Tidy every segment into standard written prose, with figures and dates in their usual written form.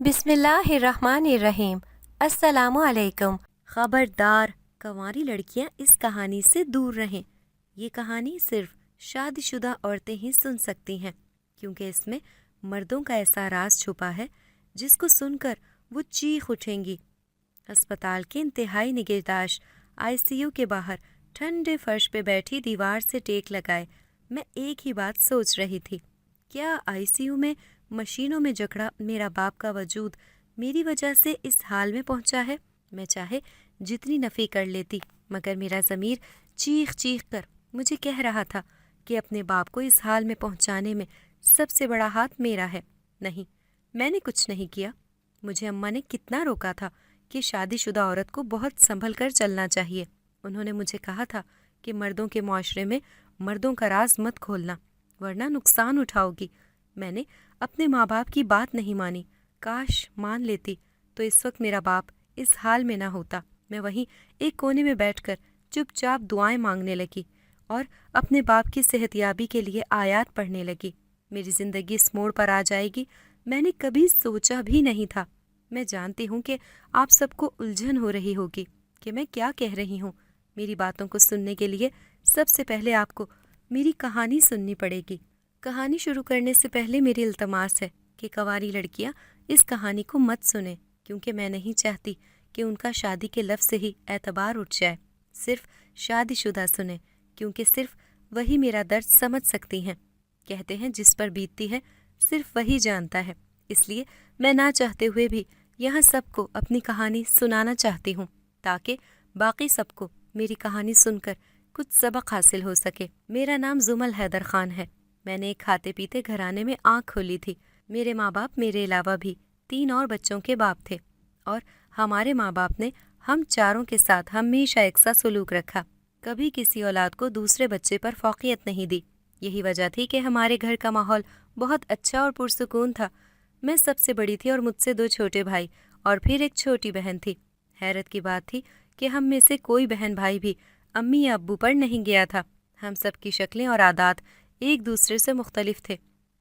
बिस्मिल्लाहिर्रहमानिर्रहीम। अस्सलामु अलैकुम। खबरदार, कंवारी लड़कियां इस कहानी से दूर रहें। ये कहानी सिर्फ शादीशुदा औरतें ही सुन सकती हैं, क्योंकि इसमें मर्दों का ऐसा राज छुपा है जिसको सुनकर वो चीख उठेंगी। अस्पताल के इंतहाई निगहदाश्त आईसीयू के बाहर ठंडे फर्श पे बैठी दीवार से टेक लगाए मैं एक ही बात सोच रही थी। क्या आईसीयू में मशीनों में जकड़ा मेरा बाप का वजूद मेरी वजह से इस हाल में पहुंचा है? मैं चाहे जितनी नफ़ी कर लेती, मगर मेरा ज़मीर चीख चीख कर मुझे कह रहा था कि अपने बाप को इस हाल में पहुंचाने में सबसे बड़ा हाथ मेरा है। नहीं, मैंने कुछ नहीं किया। मुझे अम्मा ने कितना रोका था कि शादीशुदा औरत को बहुत संभल कर चलना चाहिए। उन्होंने मुझे कहा था कि मर्दों के मुआशरे में मर्दों का राज मत खोलना, वरना नुकसान उठाओगी। मैंने अपने माँ बाप की बात नहीं मानी। काश मान लेती तो इस वक्त मेरा बाप इस हाल में ना होता। मैं वहीं एक कोने में बैठकर चुपचाप दुआएं मांगने लगी और अपने बाप की सेहतयाबी के लिए आयात पढ़ने लगी। मेरी ज़िंदगी इस मोड़ पर आ जाएगी, मैंने कभी सोचा भी नहीं था। मैं जानती हूँ कि आप सबको उलझन हो रही होगी कि मैं क्या कह रही हूँ। मेरी बातों को सुनने के लिए सबसे पहले आपको मेरी कहानी सुननी पड़ेगी। कहानी शुरू करने से पहले मेरी इल्तमास है कि कंवारी लड़कियां इस कहानी को मत सुने, क्योंकि मैं नहीं चाहती कि उनका शादी के लफ्ज़ से ही एतबार उठ जाए। सिर्फ शादीशुदा सुने, क्योंकि सिर्फ वही मेरा दर्द समझ सकती हैं। कहते हैं जिस पर बीतती है सिर्फ वही जानता है। इसलिए मैं ना चाहते हुए भी यहाँ सबको अपनी कहानी सुनाना चाहती हूँ, ताकि बाकी सबको मेरी कहानी सुनकर कुछ सबक हासिल हो सके। मेरा नाम जुमल हैदर खान है। मैंने एक खाते पीते घराने में आँख खोली थी। मेरे माँ बाप मेरे अलावा भी 3 और बच्चों के बाप थे, और हमारे माँ बाप ने हम चारों के साथ हमेशा एक सा सलूक रखा। कभी किसी औलाद को दूसरे बच्चे पर फौकियत नहीं दी। यही वजह थी कि हमारे घर का माहौल बहुत अच्छा और पुरसुकून था। मैं सबसे बड़ी थी और मुझसे 2 छोटे भाई और फिर एक छोटी बहन थी। हैरत की बात थी कि हम में से कोई बहन भाई भी अम्मी या अब्बू पर नहीं गया था। हम सब की शक्लें और आदात एक दूसरे से मुख्तलिफ थे।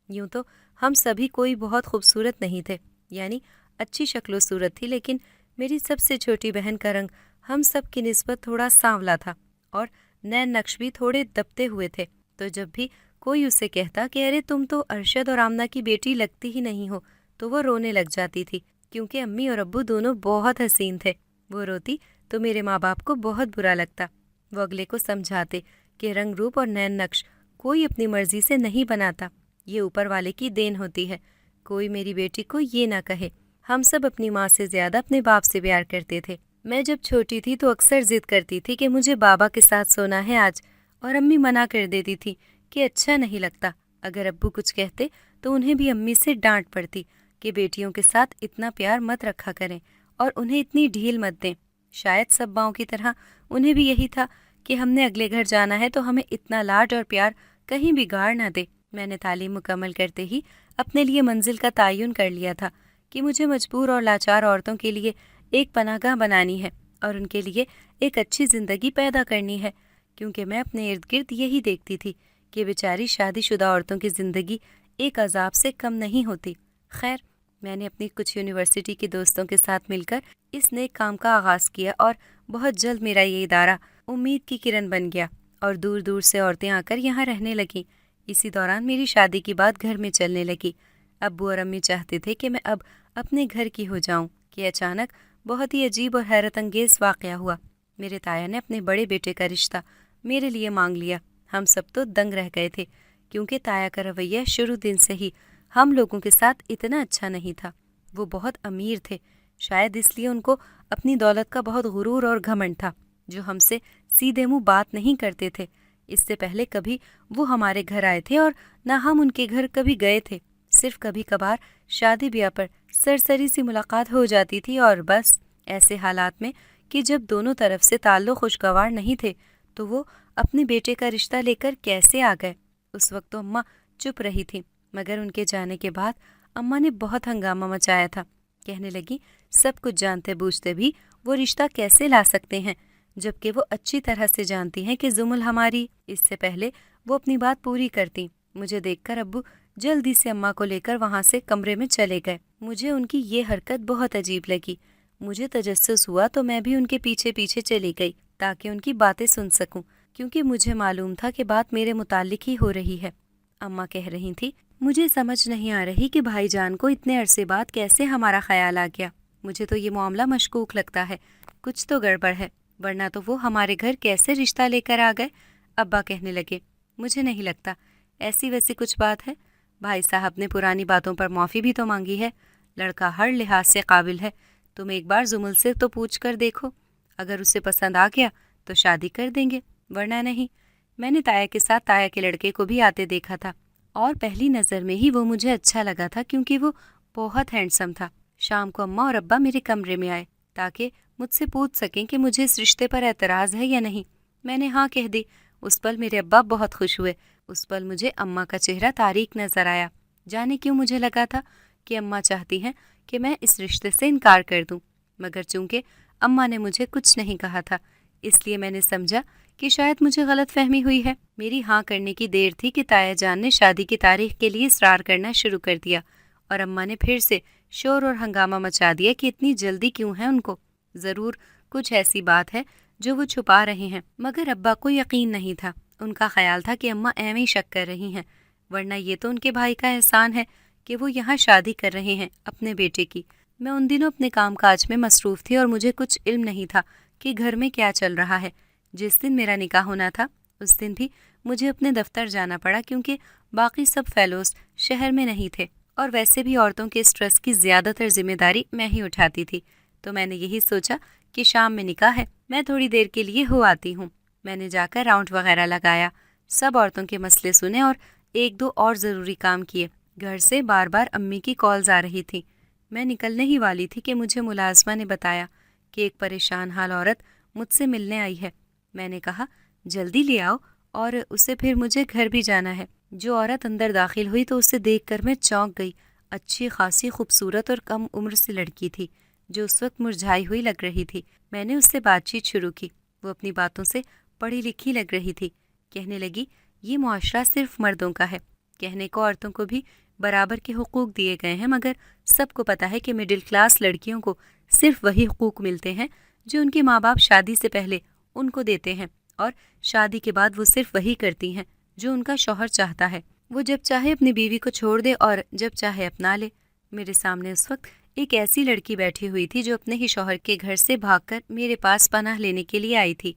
यूँ तो हम सभी कोई बहुत खूबसूरत नहीं थे, यानी अच्छी शक्ल व सूरत थी, लेकिन मेरी सबसे छोटी बहन का रंग हम सब की निस्बत थोड़ा सांवला था और नैन नक्श भी थोड़े दबते हुए थे। तो जब भी कोई उसे कहता कि अरे तुम तो अरशद और आमना की बेटी लगती ही नहीं हो, तो वो रोने लग जाती थी, क्योंकि अम्मी और अब्बू दोनों बहुत हसीन थे। वो रोती तो मेरे माँ बाप को बहुत बुरा लगता। वो अगले को समझाते कि रंग रूप और नैन नक्श कोई अपनी मर्जी से नहीं बनाता, ये ऊपर वाले की देन होती है। कोई मेरी बेटी को ये ना कहे। हम सब अपनी माँ से ज़्यादा अपने बाप से प्यार करते थे। मैं जब छोटी थी तो अक्सर जिद करती थी कि मुझे बाबा के साथ सोना है आज, और अम्मी मना कर देती थी कि अच्छा नहीं लगता। अगर अब्बू कुछ कहते तो उन्हें भी अम्मी से डांट पड़ती कि बेटियों के साथ इतना प्यार मत रखा करें और उन्हें इतनी ढील मत दें। शायद सब माँओं की तरह उन्हें भी यही था कि हमने अगले घर जाना है तो हमें इतना लाड और प्यार कहीं बिगाड़ ना दे। मैंने तालीम मुकम्मल करते ही अपने लिए मंजिल का तयन कर लिया था कि मुझे मजबूर और लाचार औरतों के लिए एक पनाहगाह बनानी है और उनके लिए एक अच्छी ज़िंदगी पैदा करनी है, क्योंकि मैं अपने इर्द गिर्द यही देखती थी कि बेचारी शादीशुदा औरतों की ज़िंदगी एक अजाब से कम नहीं होती। खैर, मैंने अपनी कुछ यूनिवर्सिटी के दोस्तों के साथ मिलकर इस नेक काम का आगाज़ किया और बहुत जल्द मेरा ये इदारा उम्मीद की किरण बन गया और दूर दूर से औरतें आकर यहाँ रहने लगीं। इसी दौरान मेरी शादी की बात घर में चलने लगी। अब्बू और अम्मी चाहते थे कि मैं अब अपने घर की हो जाऊं कि अचानक बहुत ही अजीब और हैरत अंगेज़ वाक़या हुआ। मेरे ताया ने अपने बड़े बेटे का रिश्ता मेरे लिए मांग लिया। हम सब तो दंग रह गए थे, क्योंकि ताया का रवैया शुरू दिन से ही हम लोगों के साथ इतना अच्छा नहीं था। वो बहुत अमीर थे, शायद इसलिए उनको अपनी दौलत का बहुत गुरूर और घमंड था, जो हमसे सीधे मुँह बात नहीं करते थे। इससे पहले कभी वो हमारे घर आए थे और ना हम उनके घर कभी गए थे। सिर्फ कभी कभार शादी ब्याह पर सरसरी सी मुलाकात हो जाती थी, और बस ऐसे हालात में कि जब दोनों तरफ से ताल्लुक़ खुशगवार नहीं थे तो वो अपने बेटे का रिश्ता लेकर कैसे आ गए। उस वक्त तो अम्मा चुप रही थी, मगर उनके जाने के बाद अम्मा ने बहुत हंगामा मचाया था। कहने लगी सब कुछ जानते बूझते भी वो रिश्ता कैसे ला सकते हैं, जबकि वो अच्छी तरह से जानती हैं कि जुमल हमारी। इससे पहले वो अपनी बात पूरी करती, मुझे देखकर अब्बू जल्दी से अम्मा को लेकर वहाँ से कमरे में चले गए। مجھے ان کی یہ حرکت بہت عجیب لگی۔ مجھے تجسس ہوا تو میں بھی ان کے پیچھے پیچھے چلی گئی تاکہ ان کی باتیں سن سکوں، کیونکہ مجھے معلوم تھا کہ بات میرے متعلق ہی ہو رہی ہے۔ اماں کہہ رہی تھی، مجھے سمجھ نہیں آ رہی کہ بھائی جان کو اتنے عرصے بعد کیسے ہمارا خیال آ گیا۔ مجھے تو یہ معاملہ مشکوک لگتا ہے، کچھ تو گڑبڑ ہے، ورنہ تو وہ ہمارے گھر کیسے رشتہ لے کر آ گئے۔ ابا کہنے لگے، مجھے نہیں لگتا ایسی ویسی کچھ بات ہے، بھائی صاحب نے پرانی باتوں پر معافی بھی تو مانگی ہے، لڑکا ہر لحاظ سے قابل ہے، تم ایک بار زمل سے تو پوچھ کر دیکھو، اگر اسے پسند آ گیا تو شادی کر دیں گے، ورنہ نہیں۔ میں نے تایا کے ساتھ تایا کے لڑکے کو بھی آتے دیکھا تھا، اور پہلی نظر میں ہی وہ مجھے اچھا لگا تھا، کیونکہ وہ بہت ہینڈسم تھا۔ شام کو اماں اور ابا میرے کمرے میں آئے تاکہ مجھ سے پوچھ سکیں کہ مجھے اس رشتے پر اعتراض ہے یا نہیں۔ میں نے ہاں کہہ دی۔ اس پل میرے ابا بہت خوش ہوئے۔ اس پل مجھے اماں کا چہرہ تاریک نظر آیا۔ جانے کیوں مجھے لگا تھا کہ اماں چاہتی ہیں کہ میں اس رشتے سے انکار کر دوں، مگر چونکہ اماں نے مجھے کچھ نہیں کہا تھا، اس لیے میں نے سمجھا کہ شاید مجھے غلط فہمی ہوئی ہے۔ میری ہاں کرنے کی دیر تھی کہ تایا جان نے شادی کی تاریخ کے لیے اصرار کرنا شروع کر دیا، اور اماں نے پھر سے شور اور ہنگامہ مچا دیا کہ اتنی جلدی کیوں ہے ان کو، ضرور کچھ ایسی بات ہے جو وہ چھپا رہے ہیں۔ مگر ابا کو یقین نہیں تھا، ان کا خیال تھا کہ اماں ایویں شک کر رہی ہیں، ورنہ یہ تو ان کے بھائی کا احسان ہے کہ وہ یہاں شادی کر رہے ہیں اپنے بیٹے کی۔ میں ان دنوں اپنے کام کاج میں مصروف تھی اور مجھے کچھ علم نہیں تھا کہ گھر میں کیا چل رہا ہے۔ جس دن میرا نکاح ہونا تھا اس دن بھی مجھے اپنے دفتر جانا پڑا، کیونکہ باقی سب فیلوز شہر میں نہیں تھے، اور ویسے بھی عورتوں کے اسٹریس کی زیادہ تر ذمہ داری میں ہی اٹھاتی تھی، تو میں نے یہی سوچا کہ شام میں نکاح ہے، میں تھوڑی دیر کے لیے ہو آتی ہوں۔ میں نے جا کر راؤنڈ وغیرہ لگایا، سب عورتوں کے مسئلے سنے اور ایک دو اور ضروری کام کیے۔ گھر سے بار بار امی کی کالز آ رہی تھی۔ میں نکلنے ہی والی تھی کہ مجھے ملازمہ نے بتایا کہ ایک پریشان حال عورت مجھ سے ملنے آئی ہے۔ میں نے کہا جلدی لے آؤ، اور اسے پھر مجھے گھر بھی جانا ہے۔ جو عورت اندر داخل ہوئی تو اسے دیکھ کر میں چونک گئی۔ اچھی خاصی خوبصورت اور کم عمر سی لڑکی تھی جو اس وقت مرجھائی ہوئی لگ رہی تھی۔ میں نے اس سے بات چیت شروع کی۔ وہ اپنی باتوں سے پڑھی لکھی لگ رہی تھی۔ کہنے لگی، یہ معاشرہ صرف مردوں کا ہے، کہنے کو عورتوں کو بھی برابر کے حقوق دیے گئے ہیں، مگر سب کو پتہ ہے کہ مڈل کلاس لڑکیوں کو صرف وہی حقوق ملتے ہیں جو ان کے ماں باپ شادی سے پہلے ان کو دیتے ہیں، اور شادی کے بعد وہ صرف وہی کرتی ہیں جو ان کا شوہر چاہتا ہے۔ وہ جب چاہے اپنی بیوی کو چھوڑ دے اور جب چاہے اپنا لے۔ میرے سامنے اس وقت ایک ایسی لڑکی بیٹھی ہوئی تھی جو اپنے ہی شوہر کے گھر سے بھاگ کر میرے پاس پناہ لینے کے لیے آئی تھی۔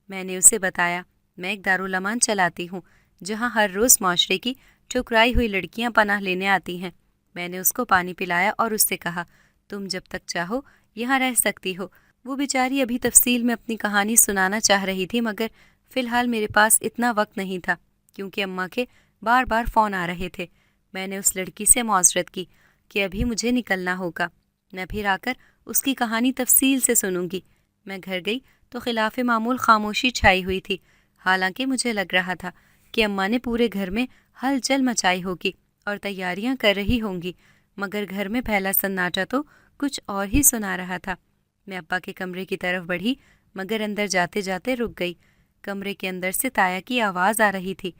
میں نے اسے بتایا، میں ایک دارالامان چلاتی ہوں جہاں ہر روز معاشرے کی ٹھکرائی ہوئی لڑکیاں پناہ لینے آتی ہیں۔ میں نے اس کو پانی پلایا اور اس سے کہا، تم جب تک چاہو یہاں رہ سکتی ہو۔ وہ بیچاری ابھی تفصیل میں اپنی کہانی سنانا چاہ رہی تھی، مگر فی الحال میرے پاس اتنا وقت نہیں تھا کیونکہ اماں کے بار بار فون آ رہے تھے۔ میں نے اس لڑکی سے معذرت کی کہ ابھی مجھے نکلنا ہوگا، میں پھر آ کر اس کی کہانی تفصیل سے سنوں گی۔ میں گھر گئی تو خلاف معمول خاموشی چھائی ہوئی تھی، حالانکہ مجھے لگ رہا تھا کہ اماں نے پورے گھر میں ہلچل مچائی ہوگی اور تیاریاں کر رہی ہوں گی، مگر گھر میں پھیلا سناٹا تو کچھ اور ہی سنا رہا تھا۔ میں ابا کے کمرے کی طرف بڑھی، مگر اندر جاتے جاتے رک گئی۔ کمرے کے اندر سے تایا کی آواز آ رہی تھی۔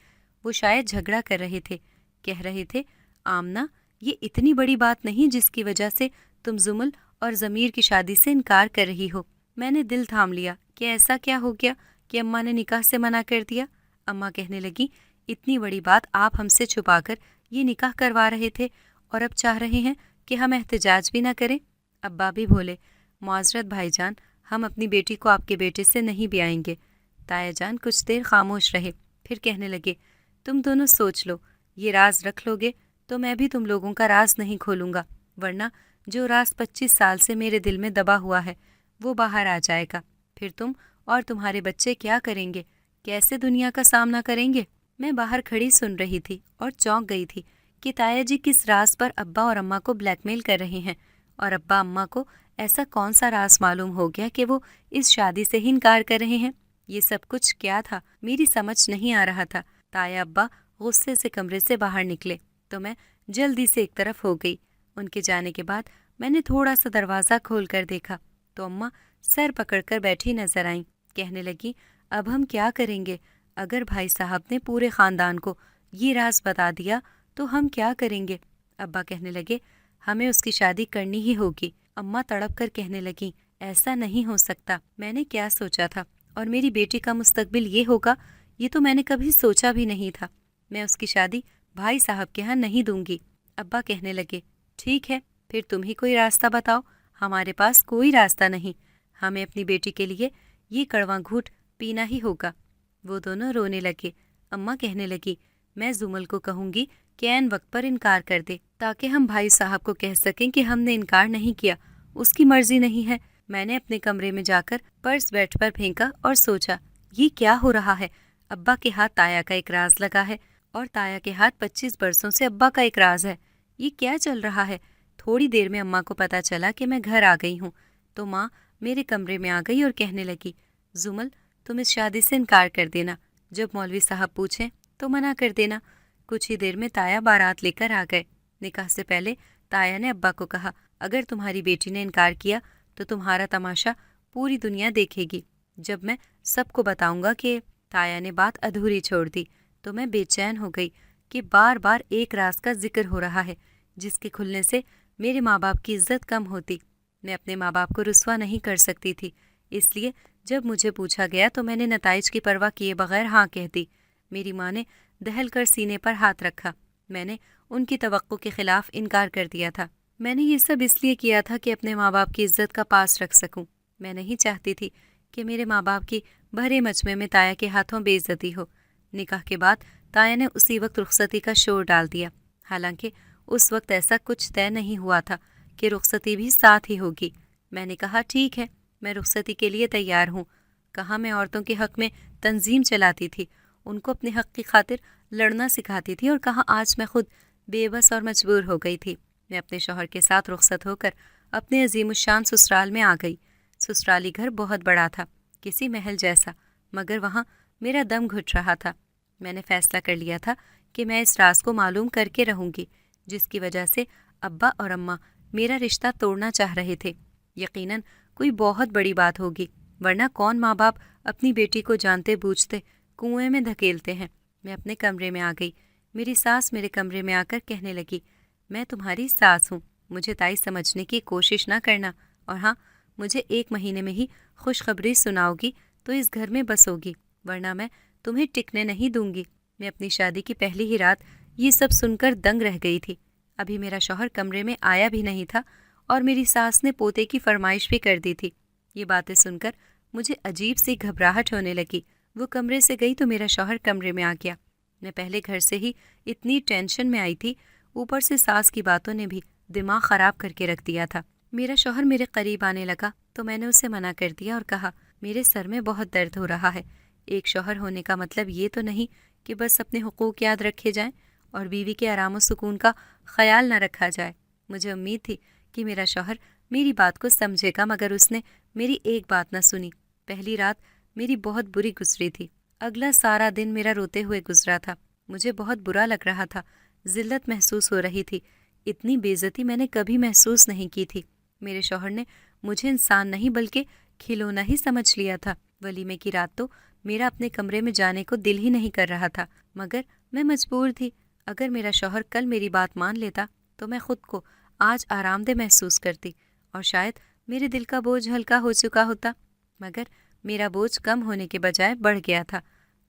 وہ شاید جھگڑا کر رہے تھے، کہہ رہے تھے، آمنہ، یہ اتنی بڑی بات نہیں جس کی وجہ سے تم زمل اور ضمیر کی شادی سے انکار کر رہی ہو۔ میں نے دل تھام لیا کہ ایسا کیا ہو گیا کہ اماں نے نکاح سے منع کر دیا۔ اماں کہنے لگی، اتنی بڑی بات آپ ہم سے چھپا کر یہ نکاح کروا رہے تھے اور اب چاہ رہے ہیں کہ ہم احتجاج بھی نہ کریں۔ ابا بھی بولے، معذرت بھائی جان، ہم اپنی بیٹی کو آپ کے بیٹے سے نہیں بیائیں گے۔ تایا جان کچھ دیر خاموش رہے، پھر کہنے لگے، تم دونوں سوچ لو، یہ راز رکھ لو گے تو میں بھی تم لوگوں کا راز نہیں کھولوں گا، ورنہ جو راز 25 سال سے میرے دل میں دبا ہوا ہے وہ باہر آ جائے گا۔ پھر تم اور تمہارے بچے کیا کریں گے؟ کیسے دنیا کا سامنا کریں گے؟ میں باہر کھڑی سن رہی تھی اور چونک گئی تھی کہ تایا جی کس راز پر ابا اور اماں کو بلیک میل کر رہے ہیں، اور ابا اماں کو ایسا کون سا راز معلوم ہو گیا کہ وہ اس شادی سے ہی انکار کر رہے ہیں۔ یہ سب کچھ کیا تھا میری سمجھ نہیں آ رہا تھا۔ تایا ابا غصے سے کمرے سے باہر نکلے تو میں جلدی سے ایک طرف ہو گئی۔ ان کے جانے کے بعد میں نے تھوڑا سا دروازہ کھول کر دیکھا تو اماں سر پکڑ کر بیٹھی نظر آئیں۔ کہنے لگی، اب ہم کیا کریں گے؟ اگر بھائی صاحب نے پورے خاندان کو یہ راز بتا دیا تو ہم کیا کریں گے؟ ابا کہنے لگے، हमें उसकी शादी करनी ही होगी। अम्मा तड़प कर कहने लगी, ऐसा नहीं हो सकता। मैंने क्या सोचा था, और मेरी बेटी का मुस्तकबिल ये होगा, ये तो मैंने कभी सोचा भी नहीं था। मैं उसकी शादी भाई साहब के यहाँ नहीं दूंगी। अब्बा कहने लगे, ठीक है, फिर तुम ही कोई रास्ता बताओ। हमारे पास कोई रास्ता नहीं, हमें अपनी बेटी के लिए ये कड़वा घूंट पीना ही होगा। वो दोनों रोने लगे। अम्मा कहने लगी, मैं जुमल को कहूँगी कि ऐन वक्त पर इनकार कर दे, ताकि हम भाई साहब को कह सकें कि हमने इनकार नहीं किया, उसकी मर्जी नहीं है। मैंने अपने कमरे में जाकर पर्स बेड पर फेंका और सोचा, ये क्या हो रहा है। अब्बा के हाथ ताया का एक राज लगा है और ताया के हाथ 25 बरसों से अब्बा का एक राज है। ये क्या चल रहा है। थोड़ी देर में अम्मा को पता चला कि मैं घर आ गई हूँ, तो माँ मेरे कमरे में आ गई और कहने लगी, जुमल तुम इस शादी से इनकार कर देना, जब मौलवी साहब पूछें तो मना कर देना। कुछ ही देर में ताया बारात लेकर आ गए। निकाह से पहले ताया ने अब्बा को कहा, अगर तुम्हारी बेटी ने इनकार किया तो तुम्हारा तमाशा पूरी दुनिया देखेगी। जब मैं सबको बताऊंगा कि ताया ने बात अधूरी छोड़ दी, तो मैं बेचैन हो गई कि बार बार एक राज का जिक्र हो रहा है, जिसके खुलने से मेरे माँ बाप की इज्जत कम होती। मैं अपने माँ बाप को रुस्वा नहीं कर सकती थी, इसलिए जब मुझे पूछा गया तो मैंने नताइज की परवाह किए बगैर हाँ कह दी। मेरी माँ ने दहल कर सीने पर हाथ रखा। मैंने उनकी तवक्को के खिलाफ इनकार कर दिया था। मैंने ये सब इसलिए किया था कि अपने माँ बाप की इज्जत का पास रख सकूं। मैं नहीं चाहती थी कि मेरे माँ बाप की भरे मजमे में ताया के हाथों बेइज्जती हो। निकाह के बाद ताया ने उसी वक्त रुखसती का शोर डाल दिया। हालांकि उस वक्त ऐसा कुछ तय नहीं हुआ था कि रुखसती भी साथ ही होगी। मैंने कहा, ठीक है, मैं रुखसती के लिए तैयार हूँ। कहाँ मैं औरतों के हक में तंजीम चलाती थी, उनको अपने हक की खातिर लड़ना सिखाती थी, और कहाँ आज मैं खुद बेबस और मजबूर हो गई थी। मैं अपने शौहर के साथ रुखसत होकर अपने अजीमुशान ससुराल में आ गई। ससुराली घर बहुत बड़ा था, किसी महल जैसा, मगर वहाँ मेरा दम घुट रहा था। मैंने फैसला कर लिया था कि मैं इस राज को मालूम करके रहूँगी, जिसकी वजह से अब्बा और अम्मा मेरा रिश्ता तोड़ना चाह रहे थे। यकीनन कोई बहुत बड़ी बात होगी, वरना कौन माँ बाप अपनी बेटी को जानते बूझते कुएं में धकेलते हैं। मैं अपने कमरे में आ गई। मेरी सास मेरे कमरे में आकर कहने लगी, मैं तुम्हारी सास हूँ, मुझे ताई समझने की कोशिश ना करना, और हाँ, मुझे 1 महीने में ही खुशखबरी सुनाओगी तो इस घर में बसोगी, वरना मैं तुम्हें टिकने नहीं दूंगी। मैं अपनी शादी की पहली ही रात ये सब सुनकर दंग रह गई थी। अभी मेरा शौहर कमरे में आया भी नहीं था और मेरी सास ने पोते की फरमाइश भी कर दी थी। ये बातें सुनकर मुझे अजीब सी घबराहट होने लगी। वो कमरे से गई तो मेरा शौहर कमरे में आ गया। मैं पहले घर से ही इतनी टेंशन में आई थी, ऊपर से सास की बातों ने भी दिमाग ख़राब करके रख दिया था। मेरा शौहर मेरे करीब आने लगा तो मैंने उसे मना कर दिया और कहा, मेरे सर में बहुत दर्द हो रहा है। एक शौहर होने का मतलब ये तो नहीं कि बस अपने हुकूक याद रखे जाएं और बीवी के आराम व सुकून का ख्याल न रखा जाए। मुझे उम्मीद थी कि मेरा शौहर मेरी बात को समझेगा, मगर उसने मेरी एक बात न सुनी। पहली रात मेरी बहुत बुरी गुजरी थी। अगला सारा दिन मेरा रोते हुए गुजरा था। मुझे बहुत बुरा लग रहा था, जिल्लत महसूस हो रही थी। इतनी बेइज्जती मैंने कभी महसूस नहीं की थी। मेरे शौहर ने मुझे इंसान नहीं बल्कि खिलौना ही समझ लिया था। वलीमे की रात तो मेरा अपने कमरे में जाने को दिल ही नहीं कर रहा था, मगर मैं मजबूर थी। अगर मेरा शौहर कल मेरी बात मान लेता तो मैं खुद को आज आरामदेह महसूस करती और शायद मेरे दिल का बोझ हल्का हो चुका होता, मगर मेरा बोझ कम होने के बजाय बढ़ गया था।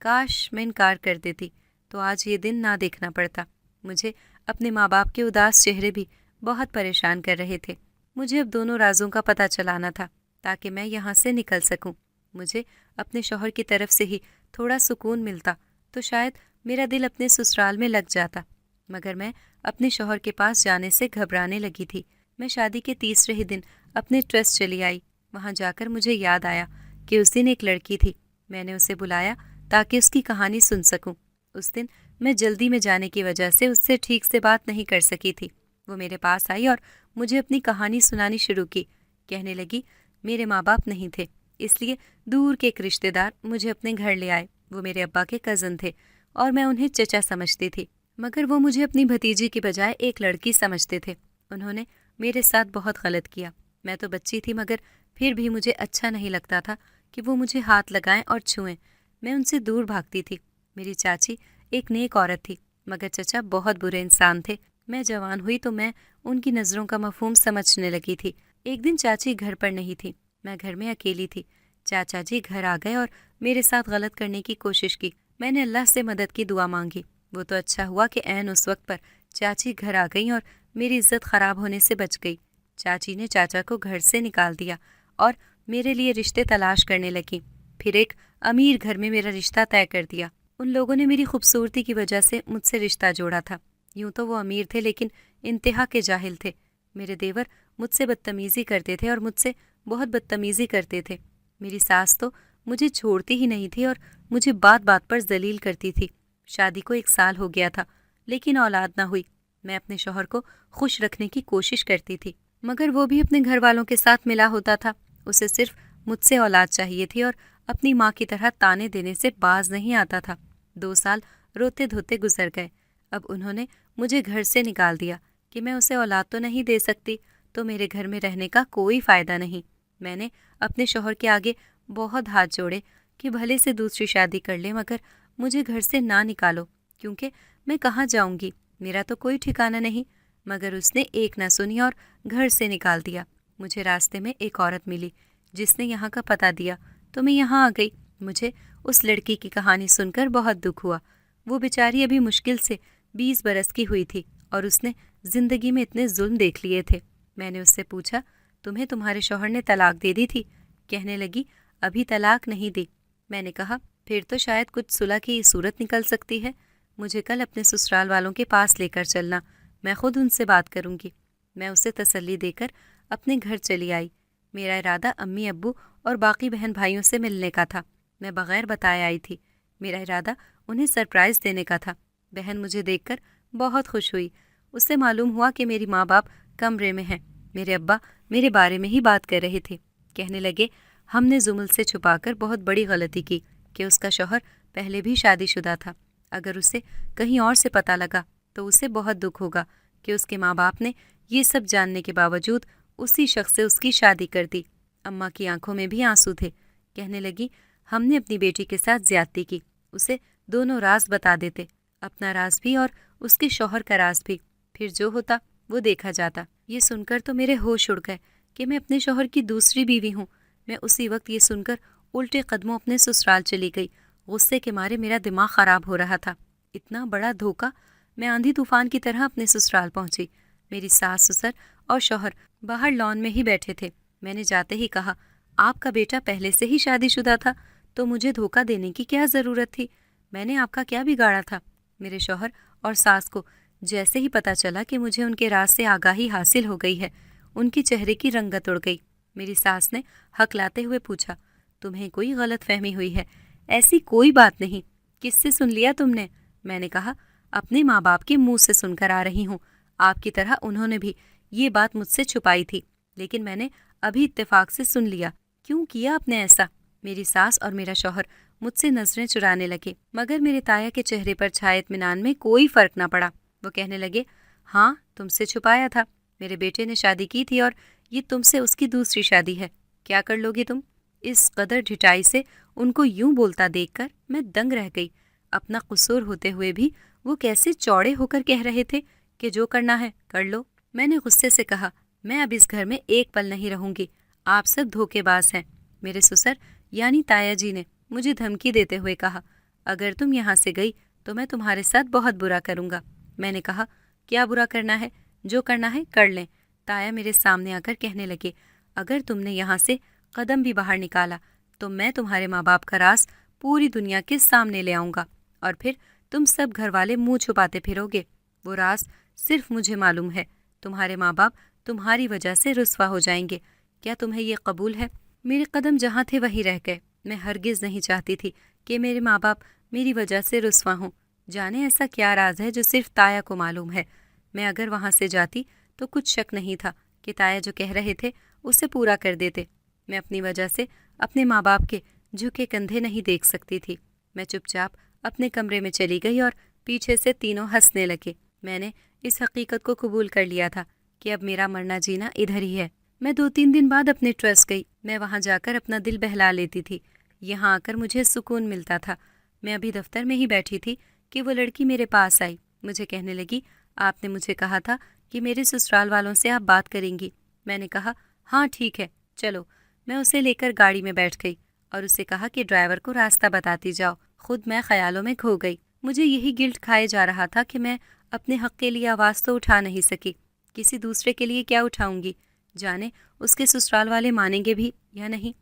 काश मैं इनकार कर देती तो आज ये दिन ना देखना पड़ता। मुझे अपने माँ बाप के उदास चेहरे भी बहुत परेशान कर रहे थे। मुझे अब दोनों राजों का पता चलाना था ताकि मैं यहाँ से निकल सकूं। मुझे अपने शौहर की तरफ से ही थोड़ा सुकून मिलता तो शायद मेरा दिल अपने ससुराल में लग जाता, मगर मैं अपने शौहर के पास जाने से घबराने लगी थी। मैं शादी के तीसरे ही दिन अपने ट्रस्ट चली आई। वहाँ जाकर मुझे याद आया कि उस दिन एक लड़की थी। मैंने उसे बुलाया ताकि उसकी कहानी सुन सकूं। उस दिन मैं जल्दी में जाने की वजह से उससे ठीक से बात नहीं कर सकी थी। वो मेरे पास आई और मुझे अपनी कहानी सुनानी शुरू की। कहने लगी, मेरे माँ बाप नहीं थे, इसलिए दूर के एक रिश्तेदार मुझे अपने घर ले आए। वो मेरे अब्बा के कज़न थे और मैं उन्हें चचा समझती थी, मगर वो मुझे अपनी भतीजी की बजाय एक लड़की समझते थे। उन्होंने मेरे साथ बहुत गलत किया। मैं तो बच्ची थी, मगर फिर भी मुझे अच्छा नहीं लगता था कि वो मुझे हाथ लगाएं और छुएं। मैं उनसे दूर भागती थी। मेरी चाची एक नेक औरत थी, मगर चचा बहुत बुरे इंसान थे। मैं जवान हुई तो मैं उनकी नज़रों का मफहूम समझने लगी थी। एक दिन चाची घर पर नहीं थी, मैं घर में अकेली थी। चाचा जी घर आ गए और मेरे साथ गलत करने की कोशिश की। मैंने अल्लाह से मदद की दुआ मांगी। वो तो अच्छा हुआ कि ऐन उस वक्त पर चाची घर आ गई और मेरी इज्जत ख़राब होने से बच गई। चाची ने चाचा को घर से निकाल दिया और मेरे लिए रिश्ते तलाश करने लगी। फिर एक अमीर घर में मेरा रिश्ता तय कर दिया। उन लोगों ने मेरी खूबसूरती की वजह से मुझसे रिश्ता जोड़ा था। यूं तो वो अमीर थे लेकिन इंतहा के जाहिल थे। मेरे देवर मुझसे बदतमीज़ी करते थे और मुझसे बहुत बदतमीज़ी करते थे। मेरी सास तो मुझे छोड़ती ही नहीं थी और मुझे बात बात पर जलील करती थी। शादी को 1 साल हो गया था लेकिन औलाद ना हुई। मैं अपने शौहर को खुश रखने की कोशिश करती थी मगर वो भी अपने घर वालों के साथ मिला होता था। उसे सिर्फ मुझसे औलाद चाहिए थी और अपनी माँ की तरह ताने देने से बाज नहीं आता था। 2 साल रोते धोते गुजर गए। अब उन्होंने मुझे घर से निकाल दिया कि मैं उसे औलाद तो नहीं दे सकती, तो मेरे घर में रहने का कोई फ़ायदा नहीं। मैंने अपने शौहर के आगे बहुत हाथ जोड़े कि भले से दूसरी शादी कर ले मगर मुझे घर से ना निकालो, क्योंकि मैं कहाँ जाऊंगी, मेरा तो कोई ठिकाना नहीं। मगर उसने एक ना सुनी और घर से निकाल दिया। मुझे रास्ते में एक औरत मिली जिसने यहाँ का पता दिया तो मैं यहाँ आ गई। मुझे उस लड़की की कहानी सुनकर बहुत दुख हुआ। वो बेचारी अभी मुश्किल से 20 बरस की हुई थी और उसने ज़िंदगी में इतने जुल्म देख लिए थे। मैंने उससे पूछा, तुम्हें तुम्हारे शौहर ने तलाक दे दी थी? कहने लगी, अभी तलाक नहीं दी। मैंने कहा, फिर तो शायद कुछ सुलह की सूरत निकल सकती है। मुझे कल अपने ससुराल वालों के पास लेकर चलना, मैं खुद उनसे बात करूंगी। मैं उसे तसल्ली देकर अपने घर चली आई। मेरा इरादा अम्मी अब्बू और बाकी बहन भाइयों से मिलने का था। मैं बगैर बताए आई थी। मेरा इरादा उन्हें सरप्राइज़ देने का था। बहन मुझे देखकर बहुत खुश हुई। उससे मालूम हुआ कि मेरी माँ बाप कमरे में हैं। मेरे अब्बा मेरे बारे में ही बात कर रहे थे। कहने लगे, हमने जुमल से छुपाकर बहुत बड़ी गलती की कि उसका शौहर पहले भी शादीशुदा था। अगर उसे कहीं और से पता लगा तो उसे बहुत दुख होगा कि उसके माँ बाप ने ये सब जानने के बावजूद उसी शख्स से उसकी शादी कर दी। अम्मा की आंखों में भी आंसू थे। कहने लगी, हमने अपनी बेटी के साथ ज्यादती की। उसे दोनों राज बता देते, अपना राज भी और उसके शौहर का राज भी। फिर जो होता वो देखा जाता। ये सुनकर तो मेरे होश उड़ गए कि मैं अपने शौहर की दूसरी बीवी हूँ। मैं उसी वक्त ये सुनकर उल्टे कदमों अपने ससुराल चली गई। गुस्से के मारे मेरा दिमाग ख़राब हो रहा था। इतना बड़ा धोखा! मैं आंधी तूफान की तरह अपने ससुराल पहुंची। मेरी सास ससुर और शौहर बाहर लॉन में ही बैठे थे। मैंने जाते ही कहा, आपका बेटा पहले से ही शादीशुदा था तो मुझे धोखा देने की क्या ज़रूरत थी? मैंने आपका क्या बिगाड़ा था? मेरे शौहर और सास को जैसे ही पता चला कि मुझे उनके राज से आगाही हासिल हो गई है, उनके चेहरे की रंगत उड़ गई। मेरी सास ने हकलाते हुए पूछा, तुम्हें कोई गलत फहमी हुई है? ऐसी कोई बात नहीं, किससे सुन लिया तुमने? मैंने कहा, अपने माँ बाप के मुंह से सुनकर आ रही हूँ। आपकी तरह उन्होंने भी ये बात मुझसे छुपाई थी, लेकिन मैंने अभी इत्तेफाक से सुन लिया। क्यों किया आपने ऐसा? मेरी सास और मेरा शौहर मुझसे नजरें चुराने लगे, मगर मेरे ताया के चेहरे पर छाए इत्मीनान में कोई फर्क ना पड़ा। वो कहने लगे, हाँ, तुमसे छुपाया था। मेरे बेटे ने शादी की थी और ये तुमसे उसकी दूसरी शादी है। क्या कर लोगे तुम? इस कदर ढिठाई से उनको यूं बोलता देखकर मैं दंग रह गई। अपना कसूर होते हुए भी वो कैसे चौड़े होकर कह रहे थे कि जो करना है कर लो। मैंने गुस्से से कहा, मैं अब इस घर में एक पल नहीं रहूंगी। आप सब धोखेबाज हैं। मेरे ससुर यानी ताया जी ने मुझे धमकी देते हुए कहा, अगर तुम यहाँ से गई तो मैं तुम्हारे साथ बहुत बुरा करूँगा। मैंने कहा, क्या बुरा करना है? जो करना है कर लें। ताया मेरे सामने आकर कहने लगे, अगर तुमने यहाँ से कदम भी बाहर निकाला तो मैं तुम्हारे माँ बाप का राज पूरी दुनिया के सामने ले आऊँगा और फिर तुम सब घर वाले मुंह छुपाते फिरोगे। वो राज सिर्फ मुझे मालूम है। तुम्हारे माँ बाप तुम्हारी वजह से रुस्वा हो जाएंगे। क्या तुम्हें ये कबूल है? मेरे कदम जहाँ थे वहीं रह गए। मैं हरगिज़ नहीं चाहती थी कि मेरे माँ बाप मेरी वजह से रुस्वा हों। जाने ऐसा क्या राज है जो सिर्फ ताया को मालूम है। मैं अगर वहाँ से जाती तो कुछ शक नहीं था कि ताया जो कह रहे थे उसे पूरा कर देते। मैं अपनी वजह से अपने माँ बाप के झुके कंधे नहीं देख सकती थी। मैं चुपचाप अपने कमरे में चली गई और पीछे से तीनों हंसने लगे। मैंने इस हकीकत को कबूल कर लिया था कि अब मेरा मरना जीना इधर ही है। मैं 2-3 दिन बाद अपने ट्रस्ट गई। मैं वहाँ जाकर अपना दिल बहला लेती थी। यहाँ आकर मुझे सुकून मिलता था। मैं अभी दफ्तर में ही बैठी थी कि वो लड़की मेरे पास आई। मुझे कहने लगी, آپ نے مجھے کہا تھا کہ میرے سسرال والوں سے آپ بات کریں گی۔ میں نے کہا ہاں ٹھیک ہے چلو۔ میں اسے لے کر گاڑی میں بیٹھ گئی اور اسے کہا کہ ڈرائیور کو راستہ بتاتی جاؤ۔ خود میں خیالوں میں کھو گئی۔ مجھے یہی گلٹ کھائے جا رہا تھا کہ میں اپنے حق کے لیے آواز تو اٹھا نہیں سکی، کسی دوسرے کے لیے کیا اٹھاؤں گی، جانے اس کے سسرال والے مانیں گے بھی یا نہیں۔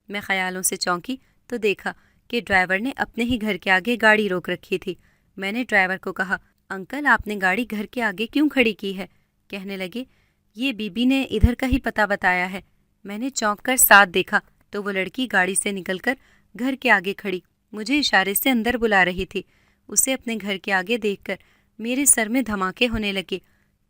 میں خیالوں سے چونکی تو دیکھا کہ ڈرائیور نے اپنے ہی گھر کے آگے گاڑی روک رکھی تھی۔ میں نے ڈرائیور کو کہا انکل آپ نے گاڑی گھر کے آگے کیوں کھڑی کی ہے؟ کہنے لگے یہ بی بی نے ادھر کا ہی پتہ بتایا ہے۔ میں نے چونک کر ساتھ دیکھا تو وہ لڑکی گاڑی سے نکل کر گھر کے آگے کھڑی مجھے اشارے سے اندر بلا رہی تھی۔ اسے اپنے گھر کے آگے دیکھ کر میرے سر میں دھماکے ہونے لگے۔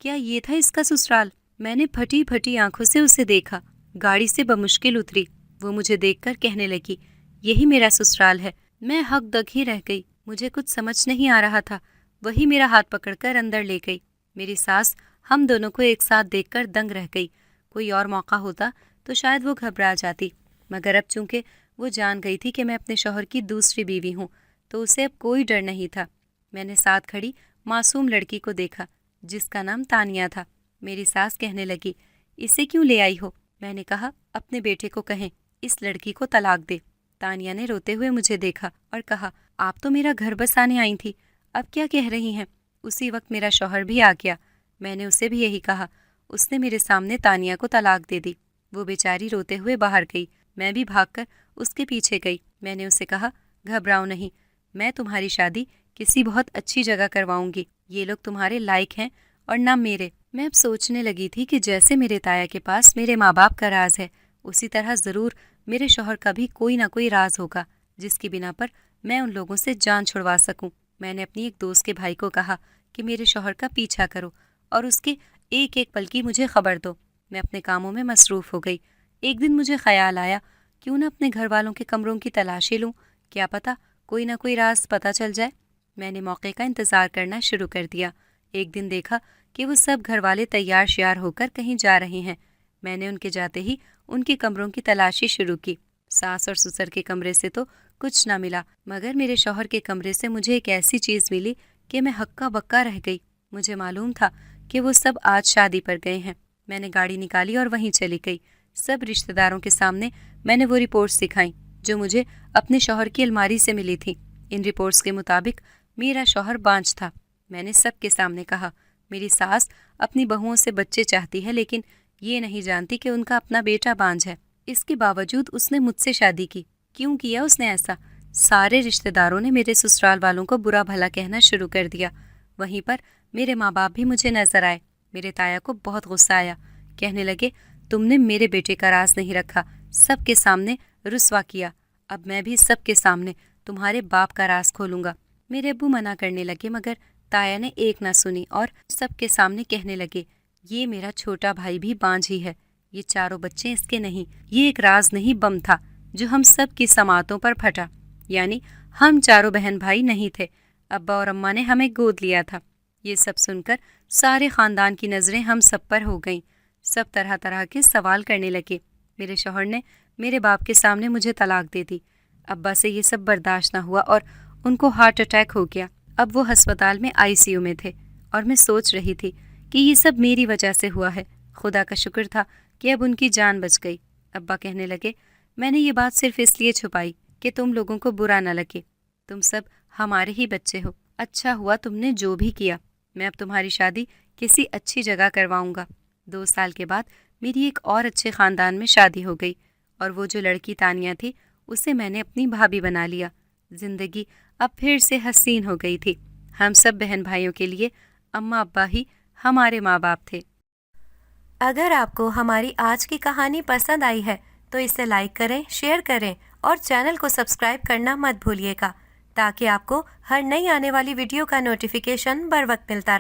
کیا یہ تھا اس کا سسرال؟ میں نے پھٹی پھٹی آنکھوں سے اسے دیکھا۔ گاڑی سے بمشکل اتری۔ وہ مجھے دیکھ کر کہنے لگی یہی میرا سسرال ہے۔ میں ہک دک ہی رہ گئی، مجھے کچھ سمجھ نہیں آ رہا تھا۔ وہی میرا ہاتھ پکڑ کر اندر لے گئی۔ میری ساس ہم دونوں کو ایک ساتھ دیکھ کر دنگ رہ گئی۔ کوئی اور موقع ہوتا تو شاید وہ گھبرا جاتی، مگر اب چونکہ وہ جان گئی تھی کہ میں اپنے شوہر کی دوسری بیوی ہوں تو اسے اب کوئی ڈر نہیں تھا۔ میں نے ساتھ کھڑی معصوم لڑکی کو دیکھا جس کا نام تانیہ تھا۔ میری ساس کہنے لگی اسے کیوں لے آئی ہو؟ میں نے کہا اپنے بیٹے کو کہیں اس لڑکی کو طلاق دے۔ تانیہ نے روتے ہوئے مجھے دیکھا اور کہا آپ تو میرا گھر بسانے آئی تھی، اب کیا کہہ رہی ہیں؟ اسی وقت میرا شوہر بھی آ گیا۔ میں نے اسے بھی یہی کہا۔ اس نے میرے سامنے تانیہ کو طلاق دے دی۔ وہ بیچاری روتے ہوئے باہر گئی۔ میں بھی بھاگ کر اس کے پیچھے گئی۔ میں نے اسے کہا گھبراؤ نہیں، میں تمہاری شادی کسی بہت اچھی جگہ کرواؤں گی۔ یہ لوگ تمہارے لائق ہیں اور نہ میرے۔ میں اب سوچنے لگی تھی کہ جیسے میرے تایا کے پاس میرے ماں باپ کا راز ہے، اسی طرح ضرور میرے شوہر کا بھی کوئی نہ کوئی راز ہوگا جس کی بنا پر میں ان لوگوں سے جان چھڑوا سکوں۔ میں نے اپنی ایک دوست کے بھائی کو کہا کہ میرے شوہر کا پیچھا کرو اور اس کے ایک ایک پل کی مجھے خبر دو۔ میں اپنے کاموں میں مصروف ہو گئی۔ ایک دن مجھے خیال آیا کیوں نہ اپنے گھر والوں کے کمروں کی تلاشی لوں، کیا پتہ کوئی نہ کوئی راز پتہ چل جائے۔ میں نے موقع کا انتظار کرنا شروع کر دیا۔ ایک دن دیکھا کہ وہ سب گھر والے تیار شیار ہو کر کہیں جا رہے ہیں۔ میں نے ان کے جاتے ہی ان کے کمروں کی تلاشی شروع کی۔ ساس اور سسر کے کمرے سے تو کچھ نہ ملا، مگر میرے شوہر کے کمرے سے مجھے ایک ایسی چیز ملی کہ میں ہکا بکا رہ گئی۔ مجھے معلوم تھا کہ وہ سب آج شادی پر گئے ہیں۔ میں نے گاڑی نکالی اور وہیں چلی گئی۔ سب رشتہ داروں کے سامنے میں نے وہ رپورٹس دکھائیں جو مجھے اپنے شوہر کی الماری سے ملی تھی۔ ان رپورٹس کے مطابق میرا شوہر بانجھ تھا۔ میں نے سب کے سامنے کہا میری ساس اپنی بہوؤں سے بچے چاہتی ہے لیکن یہ نہیں جانتی کہ ان کا اپنا بیٹا بانجھ ہے۔ اس کے باوجود اس نے مجھ سے شادی کی۔ کیوں کیا اس نے ایسا؟ سارے رشتہ داروں نے میرے سسرال والوں کو برا بھلا کہنا شروع کر دیا۔ وہیں پر میرے ماں باپ بھی مجھے نظر آئے۔ میرے تایا کو بہت غصہ آیا۔ کہنے لگے تم نے میرے بیٹے کا راز نہیں رکھا، سب کے سامنے رسوا کیا، اب میں بھی سب کے سامنے تمہارے باپ کا راز کھولوں گا۔ میرے ابو منع کرنے لگے مگر تایا نے ایک نہ سنی اور سب کے سامنے کہنے لگے یہ میرا چھوٹا بھائی بھی بانجھ ہی ہے، یہ چاروں بچے اس کے نہیں، یہ ایک راز نہیں بم تھا جو ہم سب کی سماعتوں پر پھٹا، یعنی ہم چاروں بہن بھائی نہیں تھے، ابا اور اماں نے ہمیں گود لیا تھا۔ یہ سب سن کر سارے خاندان کی نظریں ہم سب پر ہو گئیں۔ سب طرح طرح کے سوال کرنے لگے۔ میرے شوہر نے میرے باپ کے سامنے مجھے طلاق دے دی۔ ابا سے یہ سب برداشت نہ ہوا اور ان کو ہارٹ اٹیک ہو گیا۔ اب وہ ہسپتال میں ICU میں تھے اور میں سوچ رہی تھی کہ یہ سب میری وجہ سے ہوا ہے۔ خدا کا شکر تھا کہ اب ان کی جان بچ گئی۔ ابا کہنے لگے میں نے یہ بات صرف اس لیے چھپائی کہ تم لوگوں کو برا نہ لگے، تم سب ہمارے ہی بچے ہو، اچھا ہوا تم نے جو بھی کیا۔ میں اب تمہاری شادی کسی اچھی جگہ کرواؤں گا۔ 2 سال کے بعد میری ایک اور اچھے خاندان میں شادی ہو گئی اور وہ جو لڑکی تانیہ تھی اسے میں نے اپنی بھابھی بنا لیا۔ زندگی اب پھر سے حسین ہو گئی تھی۔ ہم سب بہن بھائیوں کے لیے اماں ابا ہی ہمارے ماں باپ تھے۔ اگر آپ کو ہماری آج کی کہانی پسند آئی ہے تو اسے لائک کریں، شیئر کریں اور چینل کو سبسکرائب کرنا مت بھولیے گا تاکہ آپ کو ہر نئی آنے والی ویڈیو کا نوٹیفیکیشن بر وقت ملتا رہے۔